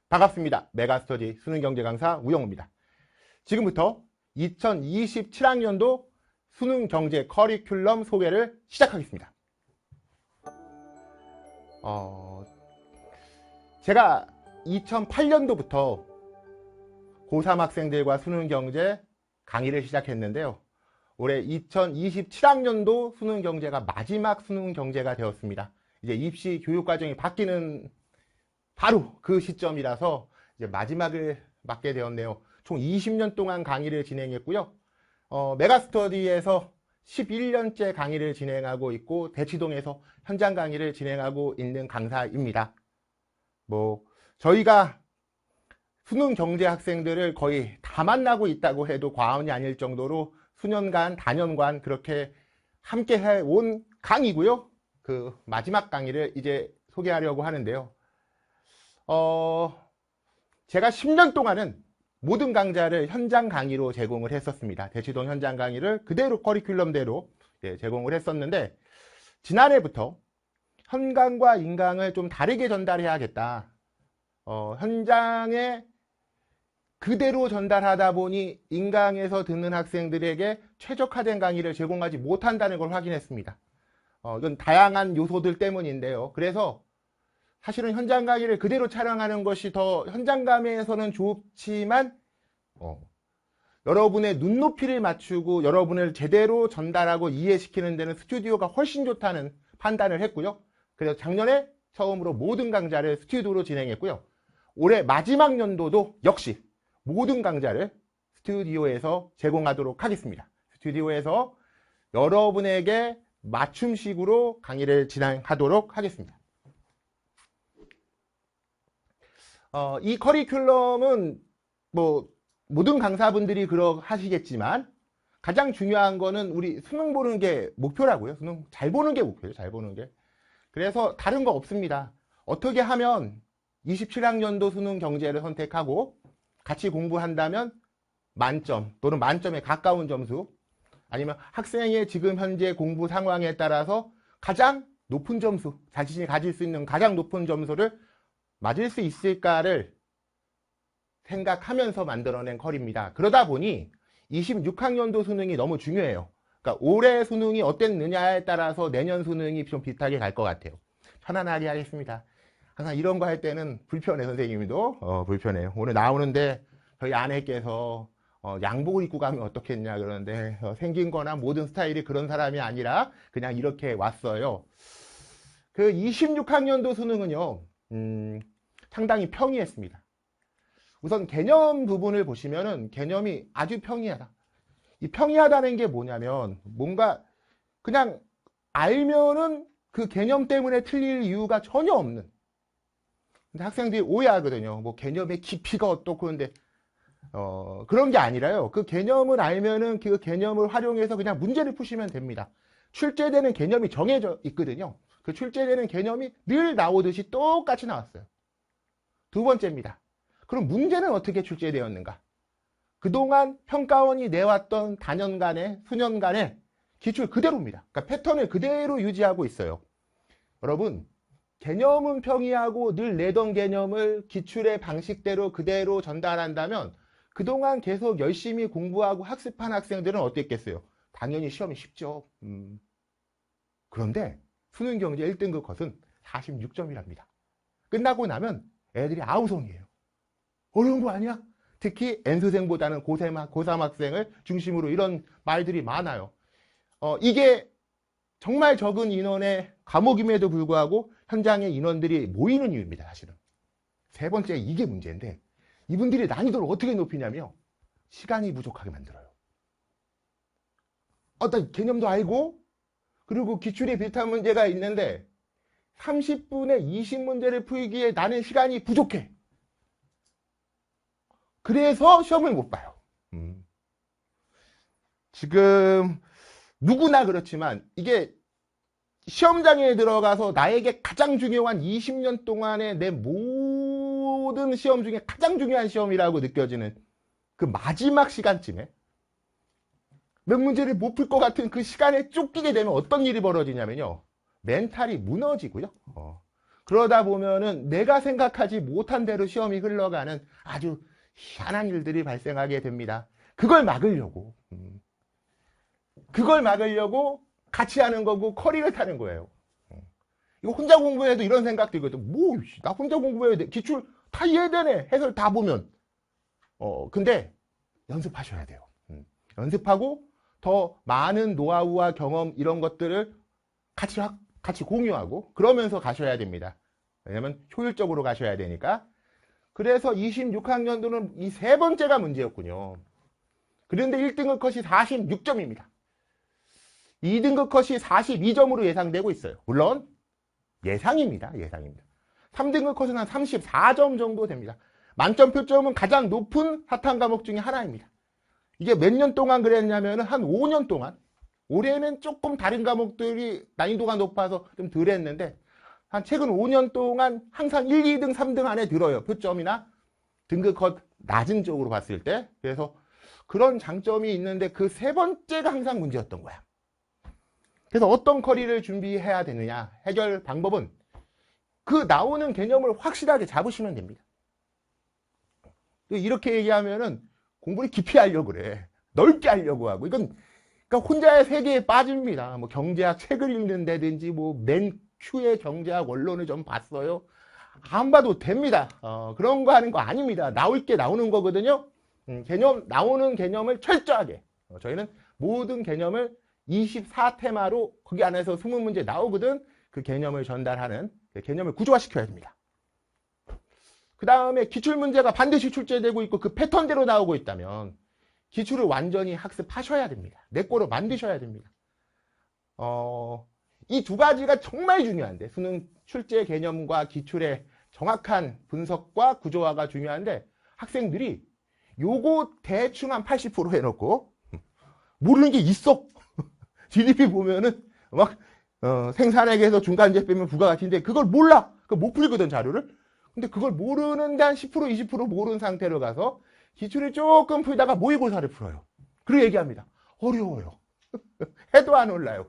반갑습니다. 메가스터디 수능경제 강사 우영우입니다. 지금부터 2027학년도 수능경제 커리큘럼 소개를 시작하겠습니다. 제가 2008년도부터 고3 학생들과 수능경제 강의를 시작했는데요. 올해 2027학년도 수능경제가 마지막 수능경제가 되었습니다. 이제 입시 교육과정이 바뀌는 바로 그 시점이라서 이제 마지막을 맞게 되었네요. 총 20년 동안 강의를 진행했고요. 메가스터디에서 11년째 강의를 진행하고 있고 대치동에서 현장 강의를 진행하고 있는 강사입니다. 저희가 수능 경제 학생들을 거의 다 만나고 있다고 해도 과언이 아닐 정도로 수년간, 다년간 그렇게 함께 해온 강의고요. 그 마지막 강의를 이제 소개하려고 하는데요. 제가 10년 동안은 모든 강좌를 현장 강의로 제공을 했었습니다. 대치동 현장 강의를 그대로 커리큘럼대로 제공을 했었는데, 지난해부터 현강과 인강을 좀 다르게 전달해야겠다. 현장에 그대로 전달하다 보니 인강에서 듣는 학생들에게 최적화된 강의를 제공하지 못한다는 걸 확인했습니다. 이건 다양한 요소들 때문인데요. 그래서 사실은 현장 강의를 그대로 촬영하는 것이 더 현장감에서는 좋지만 여러분의 눈높이를 맞추고 여러분을 제대로 전달하고 이해시키는 데는 스튜디오가 훨씬 좋다는 판단을 했고요. 그래서 작년에 처음으로 모든 강좌를 스튜디오로 진행했고요. 올해 마지막 연도도 역시 모든 강좌를 스튜디오에서 제공하도록 하겠습니다. 스튜디오에서 여러분에게 맞춤식으로 강의를 진행하도록 하겠습니다. 이 커리큘럼은 모든 강사분들이 그러하시겠지만 가장 중요한 거는 우리 수능 보는 게 목표라고요. 수능 잘 보는 게 목표예요. 잘 보는 게. 그래서 다른 거 없습니다. 어떻게 하면 27학년도 수능 경제를 선택하고 같이 공부한다면 만점 또는 만점에 가까운 점수, 아니면 학생의 지금 현재 공부 상황에 따라서 가장 높은 점수, 자신이 가질 수 있는 가장 높은 점수를 맞을 수 있을까를 생각하면서 만들어낸 컬입니다. 그러다 보니 26학년도 수능이 너무 중요해요. 그러니까 올해 수능이 어땠느냐에 따라서 내년 수능이 좀 비슷하게 갈 것 같아요. 편안하게 하겠습니다. 항상 이런 거 할 때는 불편해. 선생님도 불편해요. 오늘 나오는데 저희 아내께서 양복을 입고 가면 어떻겠냐 그러는데 생긴 거나 모든 스타일이 그런 사람이 아니라 그냥 이렇게 왔어요. 그 26학년도 수능은요, 상당히 평이했습니다. 우선 개념 부분을 보시면은 개념이 아주 평이하다. 이 평이하다는 게 뭐냐면 뭔가 그냥 알면은 그 개념 때문에 틀릴 이유가 전혀 없는. 근데 학생들이 오해하거든요. 개념의 깊이가 어떻고 그런데 그런 게 아니라요. 그 개념을 알면은 그 개념을 활용해서 그냥 문제를 푸시면 됩니다. 출제되는 개념이 정해져 있거든요. 그 출제되는 개념이 늘 나오듯이 똑같이 나왔어요. 두 번째입니다. 그럼 문제는 어떻게 출제되었는가? 그동안 평가원이 내왔던 다년간의, 수년간의 기출 그대로입니다. 그러니까 패턴을 그대로 유지하고 있어요. 여러분, 개념은 평이하고 늘 내던 개념을 기출의 방식대로 그대로 전달한다면 그동안 계속 열심히 공부하고 학습한 학생들은 어땠겠어요? 당연히 시험이 쉽죠. 그런데 수능경제 1등급 컷은 46점이랍니다. 끝나고 나면 애들이 아우성이에요. 어려운 거 아니야? 특히 N수생보다는 고3 학생을 중심으로 이런 말들이 많아요. 이게 정말 적은 인원의 과목임에도 불구하고 현장에 인원들이 모이는 이유입니다. 사실은. 세 번째, 이게 문제인데 이분들이 난이도를 어떻게 높이냐면요, 시간이 부족하게 만들어요. 어떤 개념도 알고 그리고 기출에 비슷한 문제가 있는데 30분에 20문제를 풀기에 나는 시간이 부족해. 그래서 시험을 못 봐요. 지금 누구나 그렇지만 이게 시험장에 들어가서 나에게 가장 중요한 20년 동안의 내 모든 시험 중에 가장 중요한 시험이라고 느껴지는 그 마지막 시간쯤에 몇 문제를 못 풀 것 같은 그 시간에 쫓기게 되면 어떤 일이 벌어지냐면요, 멘탈이 무너지고요. 그러다 보면은 내가 생각하지 못한 대로 시험이 흘러가는 아주 희한한 일들이 발생하게 됩니다. 그걸 막으려고 같이 하는 거고 커리를 타는 거예요. 이거 혼자 공부해도 이런 생각 들거든. 뭐, 나 혼자 공부해야 돼. 기출 다 이해되네. 해설 다 보면. 근데 연습하셔야 돼요. 연습하고 더 많은 노하우와 경험 이런 것들을 같이 공유하고 그러면서 가셔야 됩니다. 왜냐면 효율적으로 가셔야 되니까. 그래서 26학년도는 이 세 번째가 문제였군요. 그런데 1등급 컷이 46점입니다. 2등급 컷이 42점으로 예상되고 있어요. 물론 예상입니다. 3등급 컷은 한 34점 정도 됩니다. 만점 표점은 가장 높은 사탐 과목 중에 하나입니다. 이게 몇 년 동안 그랬냐면 한 5년 동안, 올해는 조금 다른 과목들이 난이도가 높아서 좀 덜 했는데 한 최근 5년 동안 항상 1, 2등, 3등 안에 들어요. 표점이나 등급 컷 낮은 쪽으로 봤을 때. 그래서 그런 장점이 있는데 그 세 번째가 항상 문제였던 거야. 그래서 어떤 커리를 준비해야 되느냐. 해결 방법은 그 나오는 개념을 확실하게 잡으시면 됩니다. 이렇게 얘기하면은 공부를 깊이 하려고 그래. 넓게 하려고 하고. 이건 그러니까 혼자의 세계에 빠집니다. 뭐 경제학 책을 읽는다든지 뭐 맨 큐의 경제학 원론을 좀 봤어요. 안 봐도 됩니다. 그런 거 하는 거 아닙니다. 나올 게 나오는 거거든요. 나오는 개념을 철저하게. 저희는 모든 개념을 24테마로 거기 안에서 20문제 나오거든. 그 개념을 전달하는 개념을 구조화시켜야 됩니다. 그 다음에 기출문제가 반드시 출제되고 있고 그 패턴대로 나오고 있다면 기출을 완전히 학습하셔야 됩니다. 내 거로 만드셔야 됩니다. 이 두 가지가 정말 중요한데 수능 출제 개념과 기출의 정확한 분석과 구조화가 중요한데 학생들이 요거 대충 한 80% 해놓고 모르는 게 있어. GDP 보면은 막 생산액에서 중간재 빼면 부가가치인데 그걸 몰라. 그걸 못 풀거든 자료를. 근데 그걸 모르는데 한 10% 20% 모르는 상태로 가서 기출을 조금 풀다가 모의고사를 풀어요. 그리고 얘기합니다. 어려워요. 해도 안 올라요.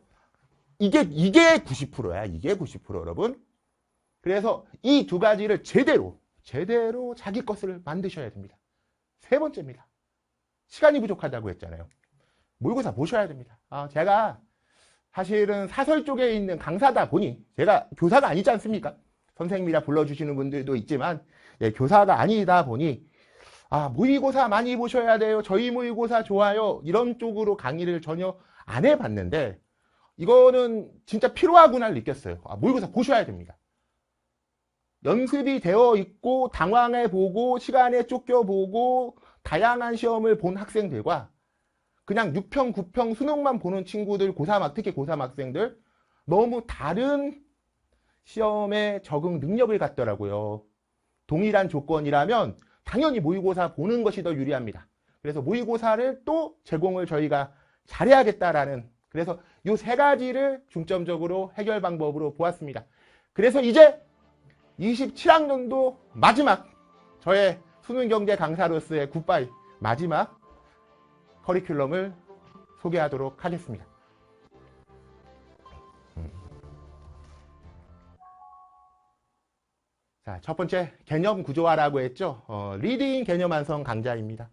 이게 90%야. 이게 90% 여러분. 그래서 이 두 가지를 제대로 자기 것을 만드셔야 됩니다. 세 번째입니다. 시간이 부족하다고 했잖아요. 모의고사 보셔야 됩니다. 제가 사실은 사설 쪽에 있는 강사다 보니 제가 교사가 아니지 않습니까? 선생님이라 불러주시는 분들도 있지만 교사가 아니다 보니 모의고사 많이 보셔야 돼요. 저희 모의고사 좋아요. 이런 쪽으로 강의를 전혀 안 해봤는데 이거는 진짜 필요하구나 느꼈어요. 모의고사 보셔야 됩니다. 연습이 되어 있고 당황해보고 시간에 쫓겨보고 다양한 시험을 본 학생들과 그냥 6평, 9평 수능만 보는 친구들, 특히 고3 학생들 너무 다른 시험에 적응 능력을 갖더라고요. 동일한 조건이라면 당연히 모의고사 보는 것이 더 유리합니다. 그래서 모의고사를 또 제공을 저희가 잘해야겠다라는 그래서 이 세 가지를 중점적으로 해결 방법으로 보았습니다. 그래서 이제 27학년도 마지막 저의 수능경제 강사로서의 굿바이 마지막 커리큘럼을 소개하도록 하겠습니다. 자, 첫 번째 개념 구조화라고 했죠. 리딩 개념 완성 강좌입니다.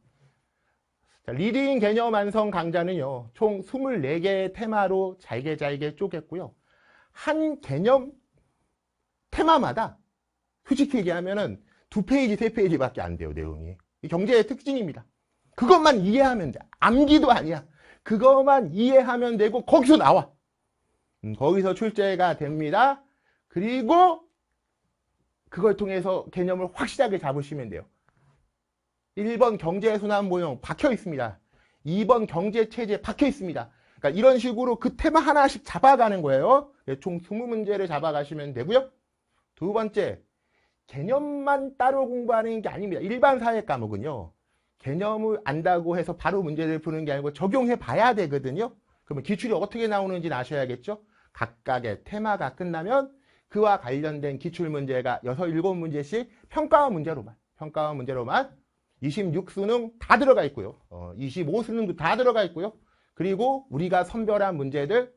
자, 리딩 개념 완성 강좌는요. 총 24개의 테마로 잘게 쪼갰고요. 한 개념 테마마다 솔직히 얘기하면은 2페이지, 3페이지밖에 안 돼요. 내용이. 이 경제의 특징입니다. 그것만 이해하면 돼. 암기도 아니야. 그것만 이해하면 되고 거기서 나와. 거기서 출제가 됩니다. 그리고 그걸 통해서 개념을 확실하게 잡으시면 돼요. 1번 경제순환 모형 박혀 있습니다. 2번 경제체제 박혀 있습니다. 그러니까 이런 식으로 그 테마 하나씩 잡아가는 거예요. 총 20문제를 잡아가시면 되고요. 두 번째, 개념만 따로 공부하는 게 아닙니다. 일반 사회 과목은요. 개념을 안다고 해서 바로 문제를 푸는 게 아니고 적용해 봐야 되거든요. 그러면 기출이 어떻게 나오는지는 아셔야겠죠. 각각의 테마가 끝나면 그와 관련된 기출문제가 6, 7문제씩 평가원 문제로만 26수능 다 들어가 있고요. 25수능도 다 들어가 있고요. 그리고 우리가 선별한 문제들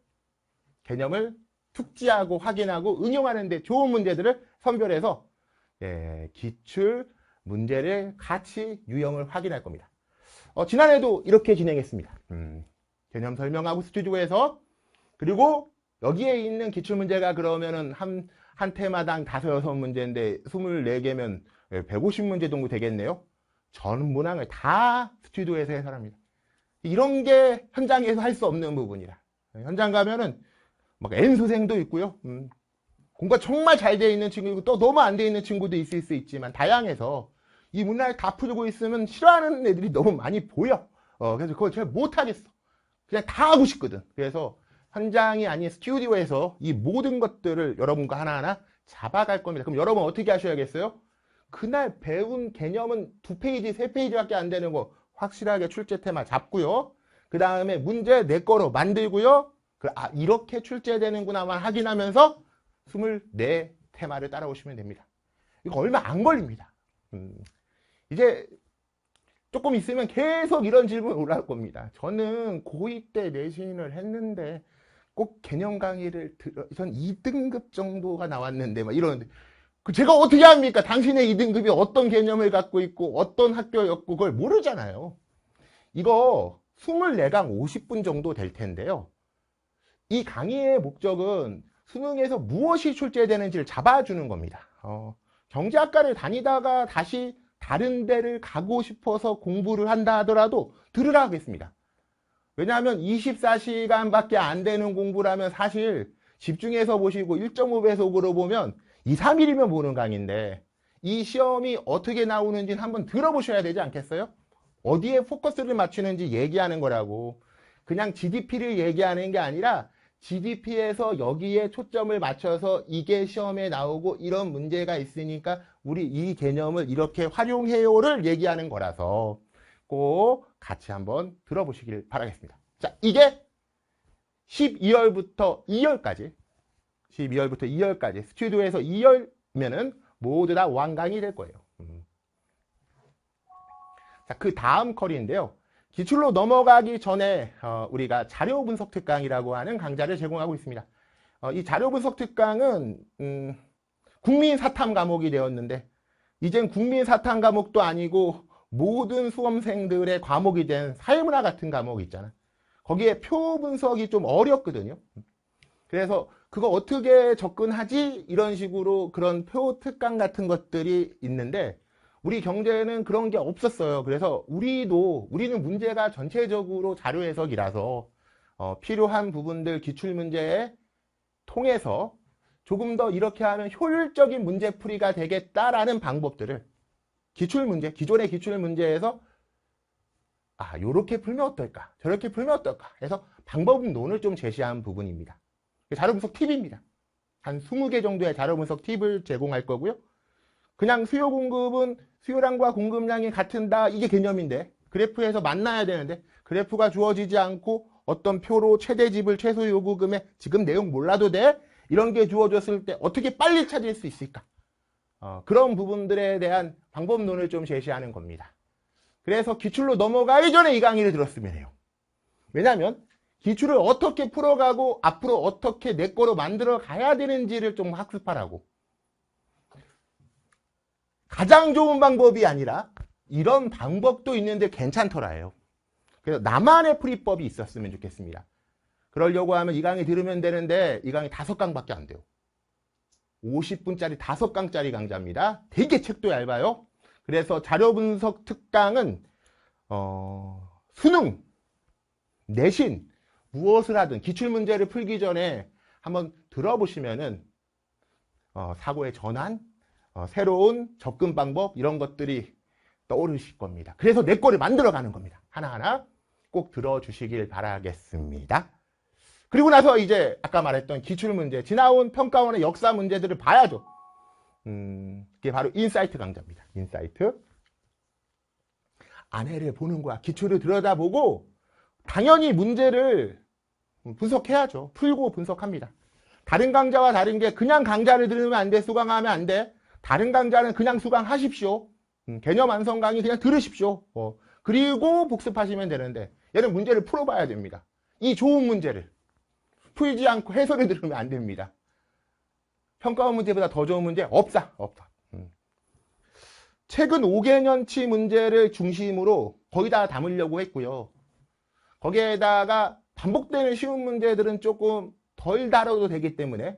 개념을 숙지하고 확인하고 응용하는 데 좋은 문제들을 선별해서 기출 문제를 같이 유형을 확인할 겁니다. 지난해도 이렇게 진행했습니다. 개념 설명하고 스튜디오에서, 그리고 여기에 있는 기출문제가 그러면은 한 테마당 5, 6문제인데 24개면 150문제 정도 되겠네요. 전 문항을 다 스튜디오에서 해설합니다. 이런 게 현장에서 할 수 없는 부분이라. 현장 가면은 막 N수생도 있고요. 공부가 정말 잘 돼 있는 친구이고 또 너무 안 돼 있는 친구도 있을 수 있지만 다양해서 이 문항을 다 풀고 있으면 싫어하는 애들이 너무 많이 보여. 그래서 그걸 잘 못하겠어. 그냥 다 하고 싶거든. 그래서 현장이 아닌 스튜디오에서 이 모든 것들을 여러분과 하나하나 잡아갈 겁니다. 그럼 여러분 어떻게 하셔야겠어요? 그날 배운 개념은 2페이지, 3페이지밖에 안 되는 거 확실하게 출제 테마 잡고요. 그 다음에 문제 내 거로 만들고요. 이렇게 출제되는구나만 확인하면서 24 테마를 따라오시면 됩니다. 이거 얼마 안 걸립니다. 이제 조금 있으면 계속 이런 질문 올라올 겁니다. 저는 고2 때 내신을 했는데 꼭 개념 강의를 전 2등급 정도가 나왔는데 막 이러는데 제가 어떻게 합니까? 당신의 2등급이 어떤 개념을 갖고 있고 어떤 학교였고 그걸 모르잖아요. 이거 24강 50분 정도 될 텐데요. 이 강의의 목적은 수능에서 무엇이 출제되는지를 잡아주는 겁니다. 경제학과를 다니다가 다시 다른 데를 가고 싶어서 공부를 한다 하더라도 들으라 하겠습니다. 왜냐하면 24시간밖에 안 되는 공부라면 사실 집중해서 보시고 1.5배속으로 보면 2, 3일이면 보는 강의인데 이 시험이 어떻게 나오는지는 한번 들어보셔야 되지 않겠어요? 어디에 포커스를 맞추는지 얘기하는 거라고. 그냥 GDP를 얘기하는 게 아니라 GDP에서 여기에 초점을 맞춰서 이게 시험에 나오고 이런 문제가 있으니까 우리 이 개념을 이렇게 활용해요를 얘기하는 거라서 꼭 같이 한번 들어보시길 바라겠습니다. 자, 이게 12월부터 2월까지 12월부터 2월까지 스튜디오에서 2월면은 모두 다 완강이 될 거예요. 자, 그 다음 컬인데요. 기출로 넘어가기 전에 우리가 자료 분석 특강이라고 하는 강좌를 제공하고 있습니다. 이 자료 분석 특강은 국민 사탐 과목이 되었는데 이젠 국민 사탐 과목도 아니고 모든 수험생들의 과목이 된 사회문화 같은 과목이 있잖아. 거기에 표 분석이 좀 어렵거든요. 그래서 그거 어떻게 접근하지? 이런 식으로 그런 표 특강 같은 것들이 있는데 우리 경제는 그런 게 없었어요. 그래서 우리는 문제가 전체적으로 자료 해석이라서 필요한 부분들 기출문제에 통해서 조금 더 이렇게 하면 효율적인 문제풀이가 되겠다라는 방법들을 기출문제, 기존의 기출문제에서 요렇게 풀면 어떨까? 저렇게 풀면 어떨까? 해서 방법론을 좀 제시한 부분입니다. 자료 분석 팁입니다. 한 20개 정도의 자료 분석 팁을 제공할 거고요. 그냥 수요 공급은 수요량과 공급량이 같은다 이게 개념인데 그래프에서 만나야 되는데 그래프가 주어지지 않고 어떤 표로 최대 지불 최소 요구금에 지금 내용 몰라도 돼? 이런 게 주어졌을 때 어떻게 빨리 찾을 수 있을까? 그런 부분들에 대한 방법론을 좀 제시하는 겁니다. 그래서 기출로 넘어가기 전에 이 강의를 들었으면 해요. 왜냐하면 기출을 어떻게 풀어가고 앞으로 어떻게 내 거로 만들어 가야 되는지를 좀 학습하라고. 가장 좋은 방법이 아니라 이런 방법도 있는데 괜찮더라요. 그래서 나만의 풀이법이 있었으면 좋겠습니다. 그러려고 하면 이 강의 들으면 되는데 이 강의 5강밖에 안 돼요. 50분짜리 5강짜리 강좌입니다. 되게 책도 얇아요. 그래서 자료 분석 특강은 수능, 내신 무엇을 하든 기출문제를 풀기 전에 한번 들어보시면은 사고의 전환, 새로운 접근 방법 이런 것들이 떠오르실 겁니다. 그래서 내 거를 만들어가는 겁니다. 하나하나 꼭 들어주시길 바라겠습니다. 그리고 나서 이제 아까 말했던 기출문제, 지나온 평가원의 역사 문제들을 봐야죠. 그게 바로 인사이트 강좌입니다. 인사이트. 안해를 보는 거야. 기출을 들여다보고 당연히 문제를 분석해야죠. 풀고 분석합니다. 다른 강좌와 다른 게 그냥 강좌를 들으면 안 돼. 수강하면 안 돼. 다른 강좌는 그냥 수강하십시오. 개념 완성 강의 그냥 들으십시오. 그리고 복습하시면 되는데 얘는 문제를 풀어봐야 됩니다. 이 좋은 문제를. 풀지 않고 해설을 들으면 안 됩니다. 평가원 문제보다 더 좋은 문제 없다. 최근 5개년치 문제를 중심으로 거의 다 담으려고 했고요. 거기에다가 반복되는 쉬운 문제들은 조금 덜 다뤄도 되기 때문에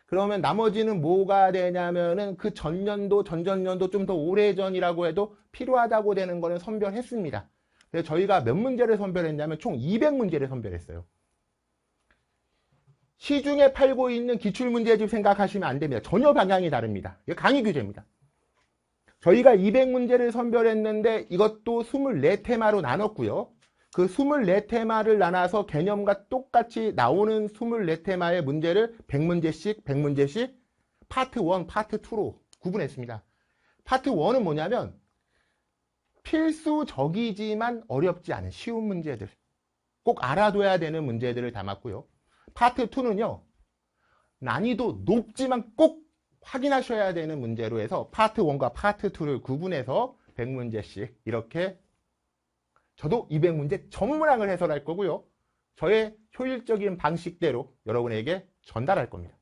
그러면 나머지는 뭐가 되냐면은 그 전년도, 전전년도 좀 더 오래전이라고 해도 필요하다고 되는 거는 선별했습니다. 그래서 저희가 몇 문제를 선별했냐면 총 200문제를 선별했어요. 시중에 팔고 있는 기출문제집 생각하시면 안 됩니다. 전혀 방향이 다릅니다. 이게 강의 규제입니다. 저희가 200문제를 선별했는데 이것도 24테마로 나눴고요. 그 24테마를 나눠서 개념과 똑같이 나오는 24테마의 문제를 100문제씩 파트 1, 파트 2로 구분했습니다. 파트 1은 뭐냐면 필수적이지만 어렵지 않은 쉬운 문제들, 꼭 알아둬야 되는 문제들을 담았고요. 파트 2는요. 난이도 높지만 꼭 확인하셔야 되는 문제로 해서 파트 1과 파트 2를 구분해서 100문제씩 이렇게 저도 200문제 전문항을 해설할 거고요. 저의 효율적인 방식대로 여러분에게 전달할 겁니다.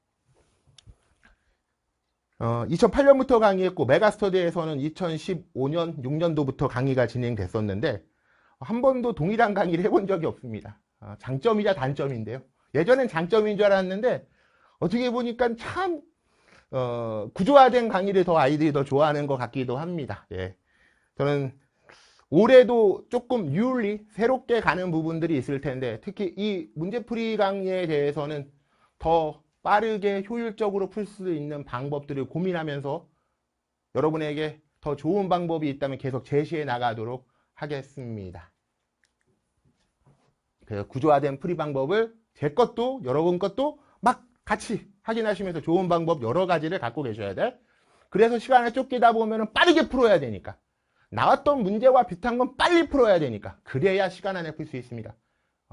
2008년부터 강의했고 메가스터디에서는 2015년, 6년도부터 강의가 진행됐었는데 한 번도 동일한 강의를 해본 적이 없습니다. 장점이자 단점인데요. 예전엔 장점인 줄 알았는데 어떻게 보니까 참 구조화된 강의를 더 아이들이 더 좋아하는 것 같기도 합니다. 예. 저는 올해도 조금 유율리 새롭게 가는 부분들이 있을 텐데 특히 이 문제풀이 강의에 대해서는 더 빠르게 효율적으로 풀 수 있는 방법들을 고민하면서 여러분에게 더 좋은 방법이 있다면 계속 제시해 나가도록 하겠습니다. 그래서 구조화된 풀이 방법을 제 것도 여러분 것도 막 같이 확인하시면서 좋은 방법 여러 가지를 갖고 계셔야 돼. 그래서 시간을 쫓기다 보면 빠르게 풀어야 되니까. 나왔던 문제와 비슷한 건 빨리 풀어야 되니까. 그래야 시간 안에 풀 수 있습니다.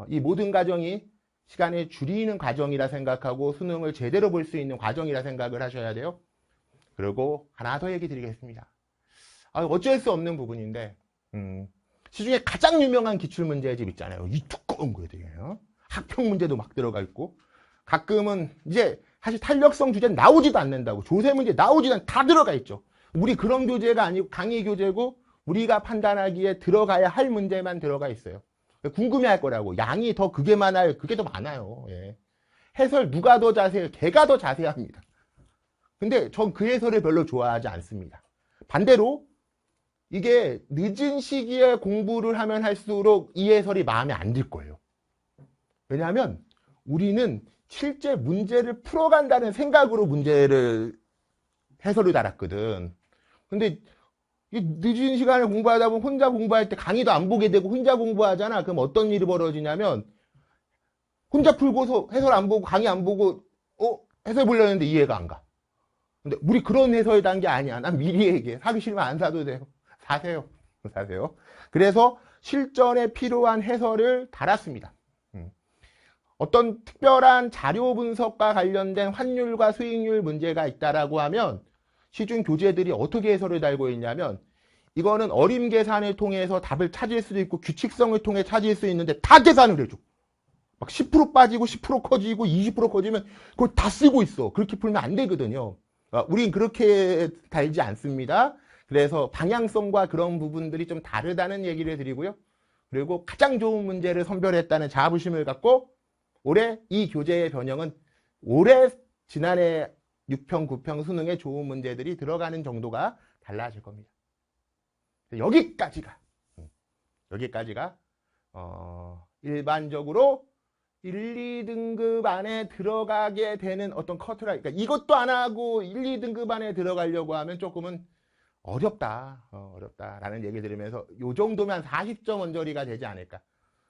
이 모든 과정이 시간을 줄이는 과정이라 생각하고 수능을 제대로 볼 수 있는 과정이라 생각을 하셔야 돼요. 그리고 하나 더 얘기 드리겠습니다. 어쩔 수 없는 부분인데 시중에 가장 유명한 기출문제집 있잖아요. 이 두꺼운 거예요. 학평 문제도 막 들어가 있고 가끔은 이제 사실 탄력성 주제는 나오지도 않는다고 조세 문제 나오지도 않 다 들어가 있죠. 우리 그런 교재가 아니고 강의 교재고 우리가 판단하기에 들어가야 할 문제만 들어가 있어요. 궁금해할 거라고. 양이 더 그게 많아요. 그게 더 많아요. 예. 해설 누가 더 자세해요? 걔가 더 자세합니다. 근데 전 그 해설을 별로 좋아하지 않습니다. 반대로 이게 늦은 시기에 공부를 하면 할수록 이 해설이 마음에 안 들 거예요. 왜냐하면 우리는 실제 문제를 풀어간다는 생각으로 문제를 해설을 달았거든. 근데 늦은 시간에 공부하다 보면 혼자 공부할 때 강의도 안 보게 되고 혼자 공부하잖아. 그럼 어떤 일이 벌어지냐면 혼자 풀고서 해설 안 보고 강의 안 보고 해설 보려고 했는데 이해가 안 가. 근데 우리 그런 해설 단계 아니야. 난 미리 얘기해. 사기 싫으면 안 사도 돼요. 사세요. 사세요. 그래서 실전에 필요한 해설을 달았습니다. 어떤 특별한 자료 분석과 관련된 환율과 수익률 문제가 있다라고 하면 시중 교재들이 어떻게 해설을 달고 있냐면 이거는 어림 계산을 통해서 답을 찾을 수도 있고 규칙성을 통해 찾을 수 있는데 다 계산을 해줘. 막 10% 빠지고 10% 커지고 20% 커지면 그걸 다 쓰고 있어. 그렇게 풀면 안 되거든요. 우린 그렇게 달지 않습니다. 그래서 방향성과 그런 부분들이 좀 다르다는 얘기를 드리고요. 그리고 가장 좋은 문제를 선별했다는 자부심을 갖고 올해 이 교재의 변형은 올해 지난해 6평, 9평 수능에 좋은 문제들이 들어가는 정도가 달라질 겁니다. 여기까지가 일반적으로 1, 2등급 안에 들어가게 되는 어떤 커트라, 그러니까 이것도 안 하고 1, 2등급 안에 들어가려고 하면 조금은 어렵다라는 얘기 들으면서 요 정도면 40점 언저리가 되지 않을까.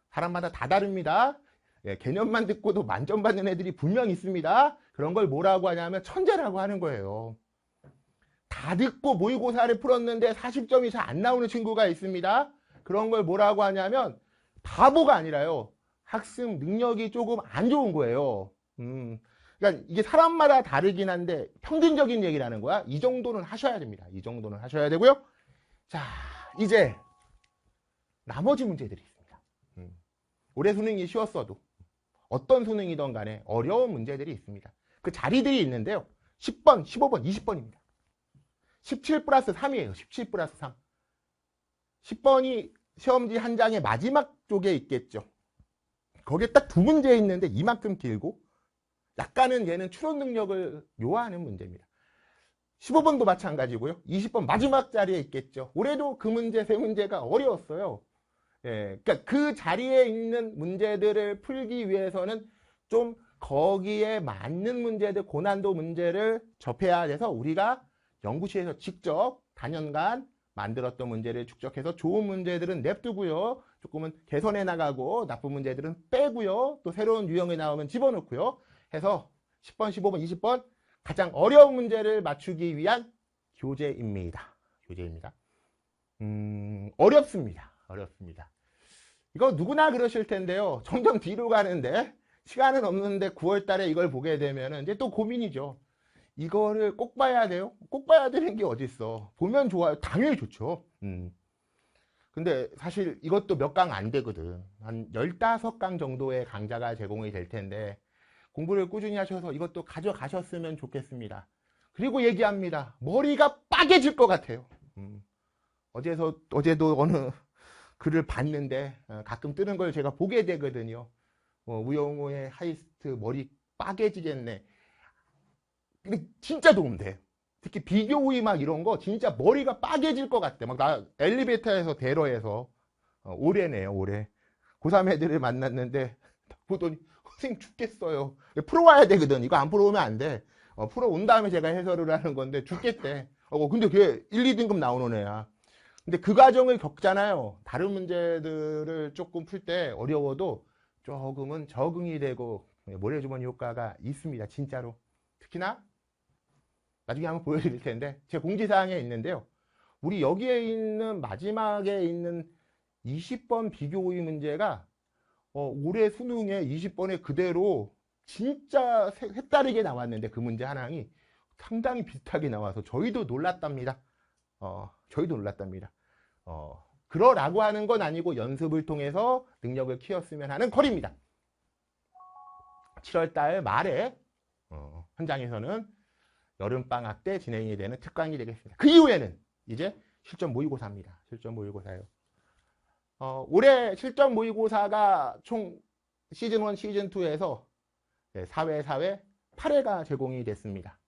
사람마다 다 다릅니다. 예, 개념만 듣고도 만점 받는 애들이 분명 있습니다. 그런 걸 뭐라고 하냐면 천재라고 하는 거예요. 다 듣고 모의고사를 풀었는데 40점이 잘 안 나오는 친구가 있습니다. 그런 걸 뭐라고 하냐면 바보가 아니라요. 학습 능력이 조금 안 좋은 거예요. 그러니까 이게 사람마다 다르긴 한데 평균적인 얘기라는 거야. 이 정도는 하셔야 됩니다. 이 정도는 하셔야 되고요. 자, 이제 나머지 문제들이 있습니다. 올해 수능이 쉬웠어도 어떤 수능이든 간에 어려운 문제들이 있습니다. 그 자리들이 있는데요. 10번, 15번, 20번입니다. 17 플러스 3이에요. 17 플러스 3. 10번이 시험지 한 장의 마지막 쪽에 있겠죠. 거기에 딱 두 문제 있는데 이만큼 길고 약간은 얘는 추론 능력을 요하는 문제입니다. 15번도 마찬가지고요. 20번 마지막 자리에 있겠죠. 올해도 그 문제 세 문제가 어려웠어요. 예, 그러니까 그 자리에 있는 문제들을 풀기 위해서는 좀 거기에 맞는 문제들, 고난도 문제를 접해야 돼서 우리가 연구실에서 직접 단연간 만들었던 문제를 축적해서 좋은 문제들은 냅두고요. 조금은 개선해 나가고 나쁜 문제들은 빼고요. 또 새로운 유형이 나오면 집어넣고요. 해서 10번, 15번, 20번 가장 어려운 문제를 맞추기 위한 교재입니다. 교재입니다. 어렵습니다. 어렵습니다. 이거 누구나 그러실 텐데요. 점점 뒤로 가는데 시간은 없는데 9월 달에 이걸 보게 되면 이제 또 고민이죠. 이거를 꼭 봐야 돼요? 꼭 봐야 되는 게 어딨어. 보면 좋아요. 당연히 좋죠. 근데 사실 이것도 몇 강 안 되거든. 한 15강 정도의 강좌가 제공이 될 텐데 공부를 꾸준히 하셔서 이것도 가져가셨으면 좋겠습니다. 그리고 얘기합니다. 머리가 빠개질 것 같아요. 어제도 어느 글을 봤는데 가끔 뜨는 걸 제가 보게 되거든요. 우영우의 하이스트 머리 빠개지겠네. 근데 진짜 도움돼. 특히 비교우위 막 이런 거 진짜 머리가 빠개질 것 같아. 막 나 엘리베이터에서 대로해서 올해네요, 올해. 고3 애들을 만났는데 보더니 선생님 죽겠어요. 풀어와야 되거든. 이거 안 풀어오면 안 돼. 풀어온 다음에 제가 해설을 하는 건데 죽겠대. 근데 걔 1, 2등급 나오는 애야. 근데 그 과정을 겪잖아요. 다른 문제들을 조금 풀 때 어려워도 조금은 적응이 되고 모래주머니 효과가 있습니다. 진짜로. 특히나 나중에 한번 보여드릴 텐데 제 공지사항에 있는데요. 우리 여기에 있는 마지막에 있는 20번 비교우위 문제가 올해 수능에 20번에 그대로 진짜 색다르게 나왔는데 그 문제 하나이 상당히 비슷하게 나와서 저희도 놀랐답니다. 저희도 놀랐답니다. 그러라고 하는 건 아니고 연습을 통해서 능력을 키웠으면 하는 컬입니다. 7월달 말에 현장에서는 여름방학 때 진행이 되는 특강이 되겠습니다. 그 이후에는 이제 실전 모의고사입니다. 실전 모의고사예요. 올해 실전 모의고사가 총 시즌 1, 시즌 2에서 4회 8회가 제공이 됐습니다.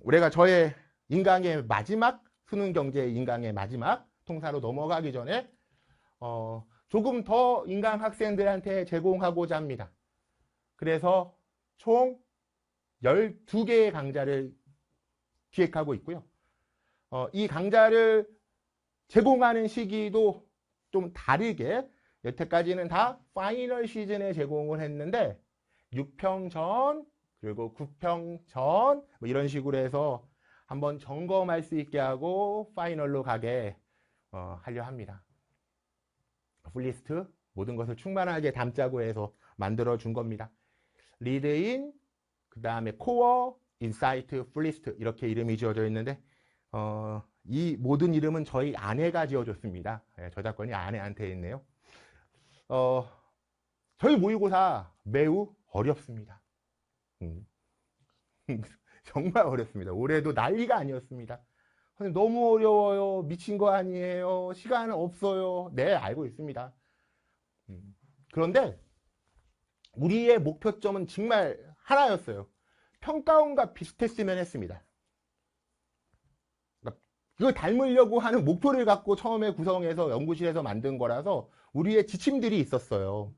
올해가 저의 인강의 마지막 수능 경제 인강의 마지막 통사로 넘어가기 전에 조금 더 인강 학생들한테 제공하고자 합니다. 그래서 총 12개의 강좌를 기획하고 있고요. 이 강좌를 제공하는 시기도 좀 다르게 여태까지는 다 파이널 시즌에 제공을 했는데 6평 전 그리고 9평 전 뭐 이런 식으로 해서 한번 점검할 수 있게 하고 파이널로 가게 하려 합니다. 풀리스트 모든 것을 충만하게 담자고 해서 만들어 준 겁니다. 리드인, 그 다음에 코어, 인사이트, 풀리스트 이렇게 이름이 지어져 있는데 이 모든 이름은 저희 아내가 지어줬습니다. 저작권이 아내한테 있네요. 저희 모의고사 매우 어렵습니다. 정말 어렵습니다. 올해도 난리가 아니었습니다. 너무 어려워요. 미친 거 아니에요. 시간 없어요. 네, 알고 있습니다. 그런데 우리의 목표점은 정말 하나였어요. 평가원과 비슷했으면 했습니다. 그러니까 그걸 닮으려고 하는 목표를 갖고 처음에 구성해서 연구실에서 만든 거라서 우리의 지침들이 있었어요.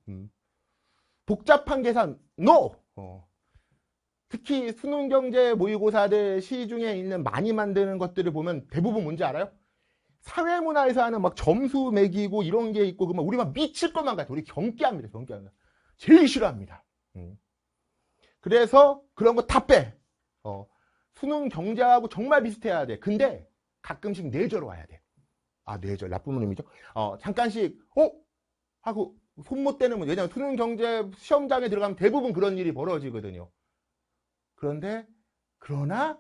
복잡한 계산, NO! 특히 수능경제 모의고사들 시중에 있는 많이 만드는 것들을 보면 대부분 뭔지 알아요? 사회문화에서 하는 막 점수 매기고 이런 게 있고 그러면 우리 막 미칠 것만 같아요. 우리 경기합니다. 경기합니다. 제일 싫어합니다. 그래서 그런 거 다 빼. 수능 경제하고 정말 비슷해야 돼. 근데 가끔씩 뇌절 와야 돼. 뇌절 나쁜 의미죠. 잠깐씩 하고 손 못 대는 문제. 왜냐하면 수능 경제 시험장에 들어가면 대부분 그런 일이 벌어지거든요. 그러나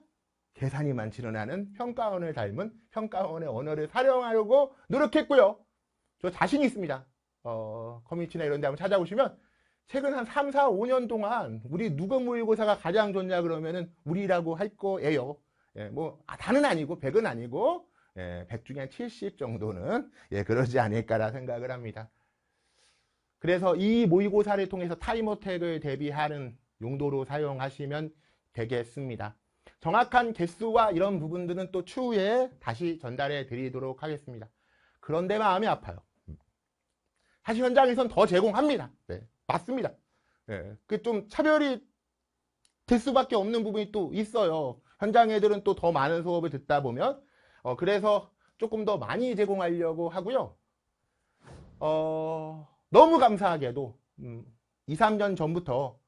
계산이 많지는 않은 평가원을 닮은 평가원의 언어를 활용하려고 노력했고요. 저 자신 있습니다. 커뮤니티나 이런 데 한번 찾아보시면 최근 한 3, 4, 5년 동안 우리 누구 모의고사가 가장 좋냐 그러면은 우리라고 할 거예요. 예, 뭐 다는 아니고 100은 아니고 100 중에 한 70 정도는 그러지 않을까라 생각을 합니다. 그래서 이 모의고사를 통해서 타임어택을 대비하는 용도로 사용하시면 되겠습니다. 정확한 개수와 이런 부분들은 또 추후에 다시 전달해 드리도록 하겠습니다. 그런데 마음이 아파요. 사실 현장에선 더 제공합니다. 네, 맞습니다. 그 좀 차별이 될 수밖에 없는 부분이 또 있어요. 현장 애들은 또 더 많은 수업을 듣다 보면 그래서 조금 더 많이 제공하려고 하고요. 너무 감사하게도 2, 3년 전부터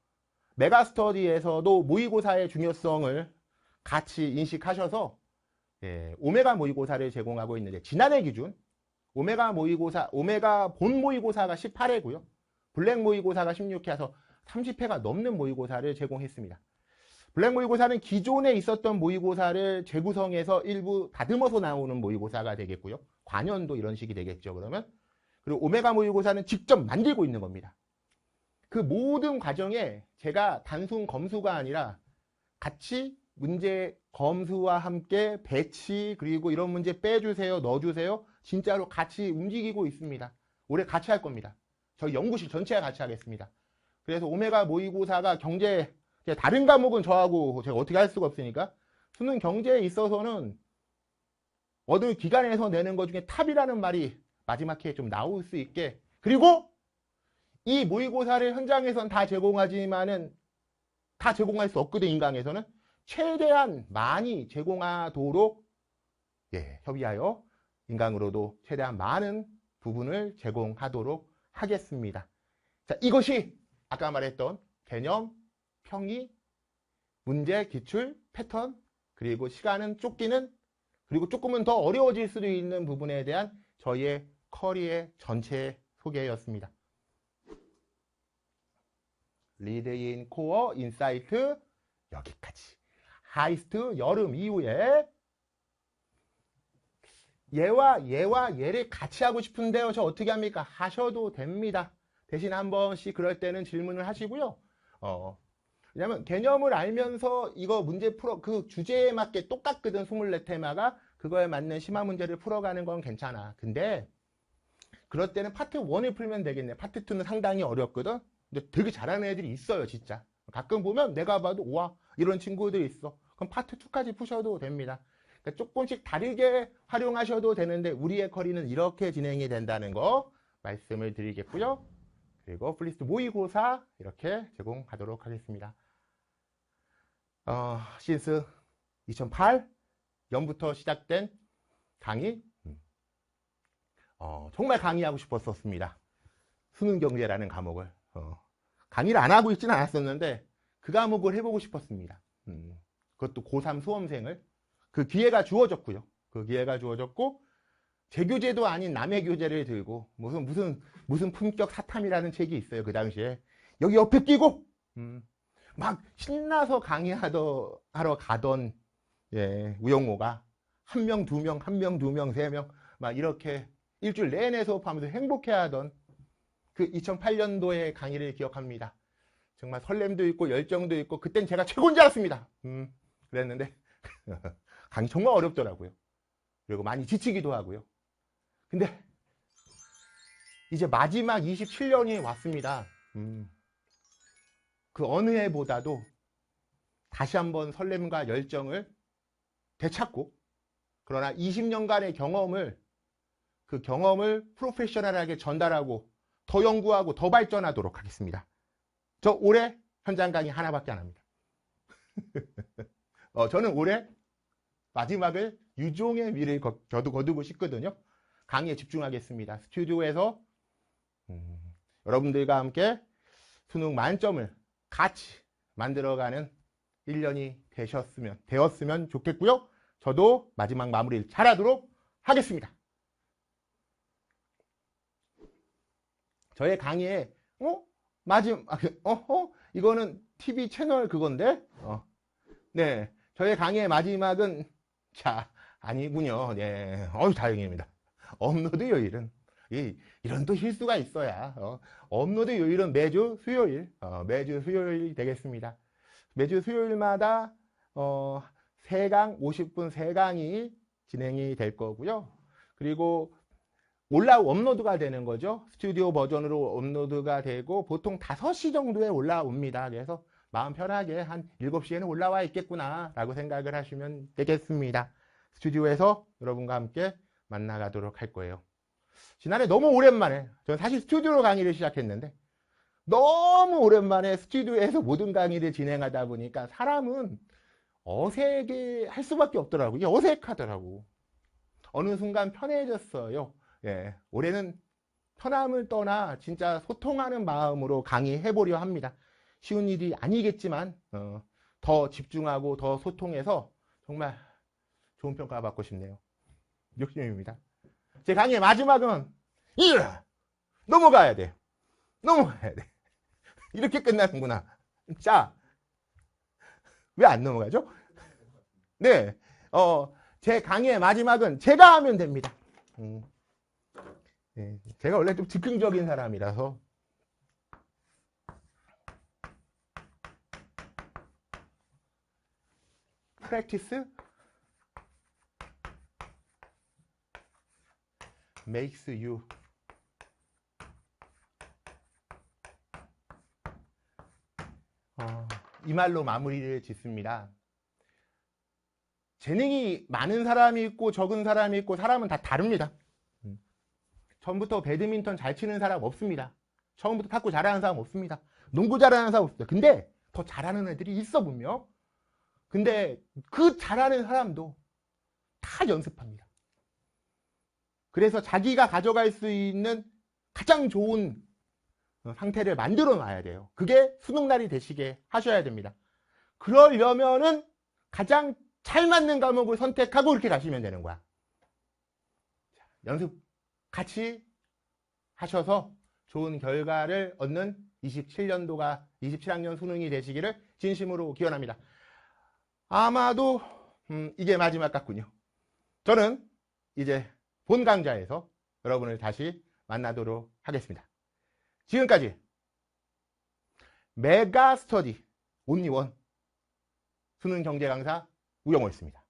메가스터디에서도 모의고사의 중요성을 같이 인식하셔서 오메가 모의고사를 제공하고 있는데 지난해 기준 오메가 본 모의고사가 18회고요. 블랙 모의고사가 16회여서 30회가 넘는 모의고사를 제공했습니다. 블랙 모의고사는 기존에 있었던 모의고사를 재구성해서 일부 다듬어서 나오는 모의고사가 되겠고요. 관연도 이런 식이 되겠죠, 그러면. 그리고 오메가 모의고사는 직접 만들고 있는 겁니다. 그 모든 과정에 제가 단순 검수가 아니라 같이 문제 검수와 함께 배치 그리고 이런 문제 빼주세요, 넣어주세요. 진짜로 같이 움직이고 있습니다. 올해 같이 할 겁니다. 저희 연구실 전체가 같이 하겠습니다. 그래서 오메가 모의고사가 경제, 다른 과목은 저하고 제가 어떻게 할 수가 없으니까 수능 경제에 있어서는 어느 기관에서 내는 것 중에 탑이라는 말이 마지막 해에 좀 나올 수 있게, 그리고 이 모의고사를 현장에선 다 제공하지만은 다 제공할 수 없거든. 인강에서는 최대한 많이 제공하도록 협의하여 인강으로도 최대한 많은 부분을 제공하도록 하겠습니다. 자, 이것이 아까 말했던 개념, 평의, 문제, 기출, 패턴, 그리고 시간은 쫓기는, 그리고 조금은 더 어려워질 수도 있는 부분에 대한 저희의 커리의 전체 소개였습니다. 리드인 코어 인사이트 여기까지. 하이스트 여름 이후에 얘와 얘를 같이 하고 싶은데요. 저 어떻게 합니까? 하셔도 됩니다. 대신 한 번씩 그럴 때는 질문을 하시고요. 왜냐면 개념을 알면서 이거 문제 풀어, 그 주제에 맞게 똑같거든. 24테마가. 그거에 맞는 심화 문제를 풀어가는 건 괜찮아. 근데 그럴 때는 파트 1을 풀면 되겠네. 파트 2는 상당히 어렵거든. 근데 되게 잘하는 애들이 있어요, 진짜. 가끔 보면 내가 봐도 우와 이런 친구들이 있어. 그럼 파트 2까지 푸셔도 됩니다. 그러니까 조금씩 다르게 활용하셔도 되는데 우리의 커리는 이렇게 진행이 된다는 거 말씀을 드리겠고요. 그리고 플리스트 모의고사 이렇게 제공하도록 하겠습니다. 신스 2008년부터 시작된 강의, 정말 강의하고 싶었었습니다. 수능경제라는 과목을. 강의를 안 하고 있지는 않았었는데 그 과목을 해보고 싶었습니다. 그것도 고3 수험생을. 그 기회가 주어졌고요. 그 기회가 주어졌고 제 교재도 아닌 남의 교재를 들고 무슨 품격 사탐이라는 책이 있어요. 그 당시에 여기 옆에 끼고 막 신나서 강의하러 가던 우영호가 1명, 2명, 1명, 2명, 3명 막 이렇게 일주일 내내 수업하면서 행복해하던 그 2008년도의 강의를 기억합니다. 정말 설렘도 있고 열정도 있고 그땐 제가 최고인 줄 알았습니다. 그랬는데 강의 정말 어렵더라고요. 그리고 많이 지치기도 하고요. 근데 이제 마지막 27년이 왔습니다. 그 어느 해보다도 다시 한번 설렘과 열정을 되찾고, 그러나 20년간의 그 경험을 프로페셔널하게 전달하고 더 연구하고 더 발전하도록 하겠습니다. 저 올해 현장 강의 하나밖에 안 합니다. 저는 올해 마지막을 유종의 미를 저도 거두고 싶거든요. 강의에 집중하겠습니다. 스튜디오에서 여러분들과 함께 수능 만점을 같이 만들어가는 1년이 되었으면 좋겠고요. 저도 마지막 마무리를 잘하도록 하겠습니다. 저의 강의에 이거는 TV 채널 그건데 네, 저의 강의의 마지막은 아니군요. 네, 다행입니다. 업로드 요일은 이런 또 실수가 있어야 업로드 요일은 매주 수요일 되겠습니다. 매주 수요일마다 3강 50분 3강이 진행이 될 거고요. 그리고 업로드가 되는 거죠. 스튜디오 버전으로 업로드가 되고 보통 5시 정도에 올라옵니다. 그래서 마음 편하게 한 7시에는 올라와 있겠구나 라고 생각을 하시면 되겠습니다. 스튜디오에서 여러분과 함께 만나가도록 할 거예요. 지난해 너무 오랜만에, 저는 사실 스튜디오로 강의를 시작했는데 너무 오랜만에 스튜디오에서 모든 강의를 진행하다 보니까 사람은 어색해 할 수밖에 없더라고요. 어색하더라고. 어느 순간 편해졌어요. 예, 올해는 편함을 떠나 진짜 소통하는 마음으로 강의해보려 합니다. 쉬운 일이 아니겠지만 더 집중하고 더 소통해서 정말 좋은 평가 받고 싶네요. 욕심입니다. 제 강의의 마지막은 넘어가야 돼. 이렇게 끝나는구나. 자, 왜 안 넘어가죠? 네, 제 강의의 마지막은 제가 하면 됩니다. 네, 제가 원래 좀 즉흥적인 사람이라서 practice makes you 이 말로 마무리를 짓습니다. 재능이 많은 사람이 있고 적은 사람이 있고 사람은 다 다릅니다. 처음부터 배드민턴 잘 치는 사람 없습니다. 처음부터 탁구 잘하는 사람 없습니다. 농구 잘하는 사람 없습니다. 근데 더 잘하는 애들이 있어 분명. 근데 그 잘하는 사람도 다 연습합니다. 그래서 자기가 가져갈 수 있는 가장 좋은 상태를 만들어 놔야 돼요. 그게 수능날이 되시게 하셔야 됩니다. 그러려면은 가장 잘 맞는 과목을 선택하고 이렇게 가시면 되는 거야. 연습 같이 하셔서 좋은 결과를 얻는 27학년 수능이 되시기를 진심으로 기원합니다. 아마도 이게 마지막 같군요. 저는 이제 본 강좌에서 여러분을 다시 만나도록 하겠습니다. 지금까지 메가 스터디 온리 원 수능 경제 강사 우영호였습니다.